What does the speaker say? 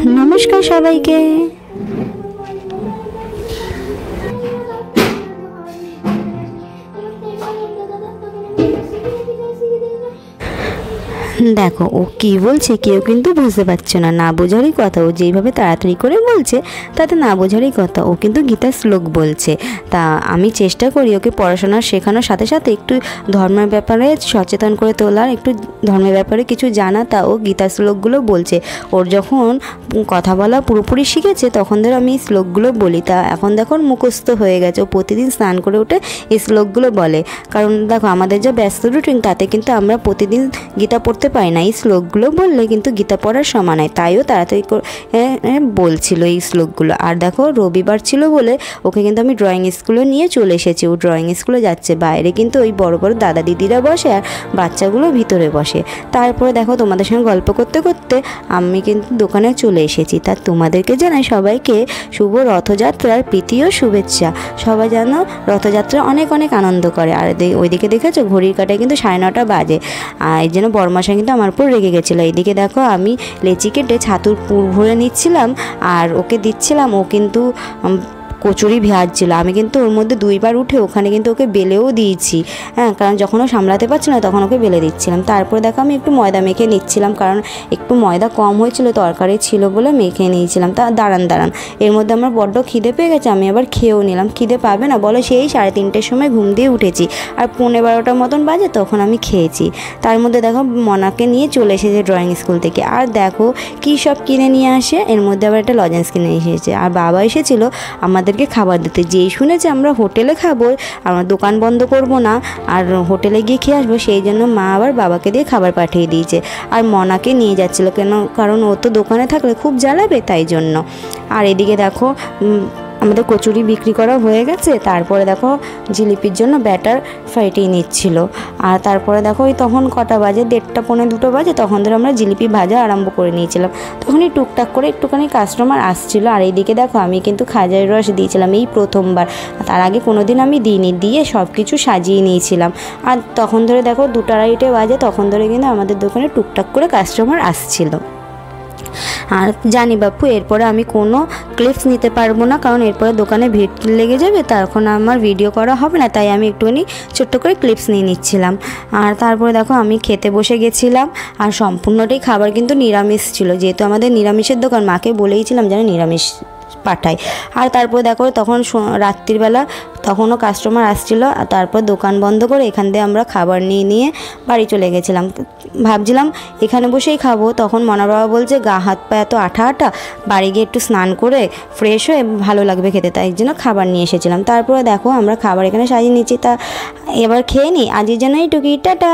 নমস্কার সবাইকে। দেখো ও কি বলছে কেউ কিন্তু বুঝতে পারছে না, না বোঝারই কথা। ও যেইভাবে তাড়াতাড়ি করে বলছে তাতে না বোঝারই কথা। ও কিন্তু গীতার শ্লোক বলছে। তা আমি চেষ্টা করি ওকে পড়াশোনা শেখানোর সাথে সাথে একটু ধর্মের ব্যাপারে সচেতন করে তোলার, একটু ধর্মের ব্যাপারে কিছু জানা। তা ও গীতার শ্লোকগুলো বলছে। ওর যখন কথা বলা পুরোপুরি শিখেছে তখন ধরে আমি এই শ্লোকগুলো বলি। তা এখন দেখো মুখস্থ হয়ে গেছে। ও প্রতিদিন স্নান করে উঠে এই শ্লোকগুলো বলে। কারণ দেখো আমাদের যা ব্যস্ত রুটিন তাতে কিন্তু আমরা প্রতিদিন গীতা পড়তে পারি না। এই শ্লোকগুলো বললে কিন্তু গীতা পড়ার সমান হয়। তাইও তাড়াতাড়ি করে বলছিল এই শ্লোকগুলো। আর দেখো রবিবার ছিল বলে ওকে কিন্তু আমি ড্রয়িং স্কুলে নিয়ে চলে এসেছি। ও ড্রয়িং স্কুলে যাচ্ছে। বাইরে কিন্তু ওই বড় বড় দাদা দিদিরা বসে আর বাচ্চাগুলো ভিতরে বসে। তারপরে দেখো তোমাদের সঙ্গে গল্প করতে করতে আমি কিন্তু দোকানে চলে এসেছি। তা তোমাদেরকে জানাই সবাইকে শুভ রথযাত্রার প্রীতি ও শুভেচ্ছা। সবাই জানো রথযাত্রা অনেক অনেক আনন্দ করে। আর ওইদিকে দেখেছো ঘড়ির কাঁটায় কিন্তু 9:30 বাজে। আর এই জন্য বড়মাশা কিন্তু আমার উপর রেগে গেছিলো। এইদিকে দেখো আমি লেচি কেটে ছাতুর পুর ভরে নিচ্ছিলাম আর ওকে দিচ্ছিলাম। ও কিন্তু কচুরি ভাজছিল। আমি কিন্তু ওর মধ্যে 2বার উঠে ওখানে কিন্তু ওকে বেলেও দিয়েছি। হ্যাঁ, কারণ যখন ও সামলাতে পারছে না তখন ওকে বেলে দিচ্ছিলাম। তারপরে দেখো আমি একটু ময়দা মেখে নিচ্ছিলাম, কারণ একটু ময়দা কম হয়েছিল, তরকারি ছিল বলে মেখে নিয়েছিলাম। তা দাঁড়ান এর মধ্যে আমার বড্ড খিদে পেয়ে গেছে। আমি আবার খেয়েও নিলাম। খিদে পাবে না বলো? সেই 3:30টার সময় ঘুম দিয়ে উঠেছি আর 11:30 মতন বাজে তখন আমি খেয়েছি। তার মধ্যে দেখো মনাকে নিয়ে চলে এসেছে ড্রয়িং স্কুল থেকে। আর দেখো কী সব কিনে নিয়ে আসে। এর মধ্যে আবার একটা লজেন্স কিনে এসেছে। আর বাবা এসেছিলো আমাদেরকে খাবার দিতে। যেই শুনেছে আমরা হোটেলে খাবো, আমরা দোকান বন্ধ করব না আর হোটেলে গিয়ে খেয়ে আসবো, সেই জন্য মা আবার বাবাকে দিয়ে খাবার পাঠিয়ে দিয়েছে। আর মনাকে নিয়ে যাচ্ছিলো কেন, কারণ ও তো দোকানে থাকলে খুব জ্বালাবে তাই জন্য। আর এদিকে দেখো আমাদের কচুরি বিক্রি করা হয়ে গেছে। তারপরে দেখো জিলিপির জন্য ব্যাটার ফাটিয়ে নিচ্ছিল। আর তারপরে দেখো ওই তখন কটা বাজে, 1:30 পৌনে 2 বাজে, তখন ধরে আমরা জিলিপি ভাজা আরম্ভ করে নিয়েছিলাম। তখনই টুকটাক করে একটুখানি কাস্টমার আসছিল। আর এইদিকে দেখো আমি কিন্তু খাজার রস দিয়েছিলাম এই প্রথমবার। তার আগে কোনো দিন আমি দিইনি। দিয়ে সব কিছু সাজিয়ে নিয়েছিলাম। আর তখন ধরে দেখো 2:30 বাজে, তখন ধরে কিন্তু আমাদের দোকানে টুকটাক করে কাস্টমার আসছিল। আর জানি বাপু এরপরে আমি কোনো ক্লিপস নিতে পারবো না, কারণ এরপরে দোকানে ভিড় লেগে যাবে, তখন আমার ভিডিও করা হবে না। তাই আমি একটুখানি ছোট্ট করে ক্লিপস নিয়ে নিচ্ছিলাম। আর তারপরে দেখো আমি খেতে বসে গেছিলাম। আর সম্পূর্ণটাই খাবার কিন্তু নিরামিষ ছিল, যেহেতু আমাদের নিরামিষের দোকান। মাকে বলেইছিলাম যেন নিরামিষ পাঠায়। আর তারপর দেখো তখন রাত্রিবেলা তখনও কাস্টমার আসছিল। আর তারপর দোকান বন্ধ করে এখান থেকে আমরা খাবার নিয়ে বাড়ি চলে গেছিলাম। ভাবছিলাম এখানে বসেই খাবো, তখন মনার বাবা বলছে গা হাত পা এত আঠা আঠা, বাড়ি গিয়ে একটু স্নান করে ফ্রেশ হয়ে ভালো লাগবে খেতে, তাই জন্য খাবার নিয়ে এসেছিলাম। তারপরে দেখো আমরা খাবার এখানে সাজিয়ে নিচ্ছি। তা এবার খেয়ে নিই। আজকের জন্য এইটুকুই, টাটা।